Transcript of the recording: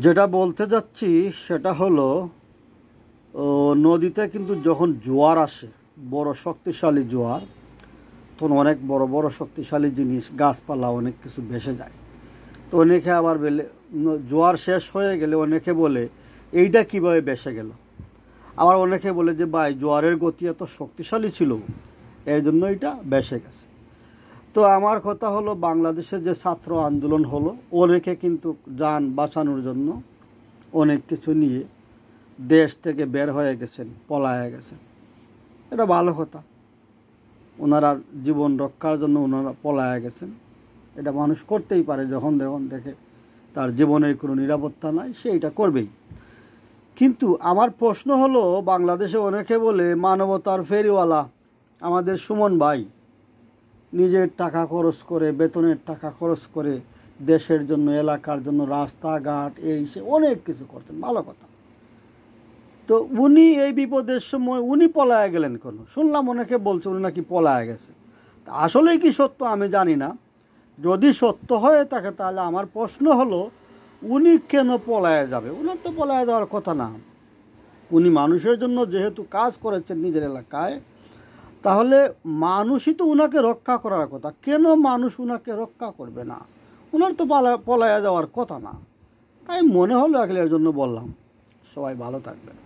যেটা বলতে যাচ্ছি সেটা হলো নদীতে কিন্তু যখন জোয়ার আসে, বড় শক্তিশালী জোয়ার, তখন অনেক বড় বড় শক্তিশালী জিনিস, গাছপালা, অনেক কিছু ভেসে যায়। তো অনেকে আবার বলে, জোয়ার শেষ হয়ে গেলে অনেকে বলে এইটা কিভাবে ভেসে গেল। আবার অনেকে বলে যে ভাই, জোয়ারের গতি এত শক্তিশালী ছিল, এই জন্য এটা ভেসে গেছে। তো আমার কথা হলো, বাংলাদেশের যে ছাত্র আন্দোলন হলো, অনেকে কিন্তু যান বাঁচানোর জন্য অনেক কিছু নিয়ে দেশ থেকে বের হয়ে গেছেন, পলায়ে গেছেন। এটা ভালো কথা, ওনারা জীবন রক্ষার জন্য ওনারা পলায়ে গেছেন। এটা মানুষ করতেই পারে, যখন দেখে তার জীবনের কোনো নিরাপত্তা নাই, সে এটা করবেই। কিন্তু আমার প্রশ্ন হলো, বাংলাদেশে অনেকে বলে মানবতার ফেরিওয়ালা আমাদের সুমন ভাই নিজের টাকা খরচ করে, বেতনের টাকা খরচ করে দেশের জন্য, এলাকার জন্য রাস্তাঘাট এই সে অনেক কিছু করছেন, ভালো কথা। তো উনি এই বিপদের সময় উনি পলায়ে গেলেন কেন? শুনলাম অনেকে বলছে উনি নাকি পলায়ে গেছে। তা আসলেই কি সত্য আমি জানি না। যদি সত্য হয়ে থাকে তাহলে আমার প্রশ্ন হলো, উনি কেন পলায়ে যাবে? উনার তো পলায়ে যাওয়ার কথা না। উনি মানুষের জন্য যেহেতু কাজ করেছেন নিজের এলাকায়, তাহলে মানুষই তো উনাকে রক্ষা করার কথা। কেন মানুষ উনাকে রক্ষা করবে না? উনার তো পলায়ে যাওয়ার কথা না। তাই মনে হলো, এর জন্য বললাম। সবাই ভালো থাকবেন।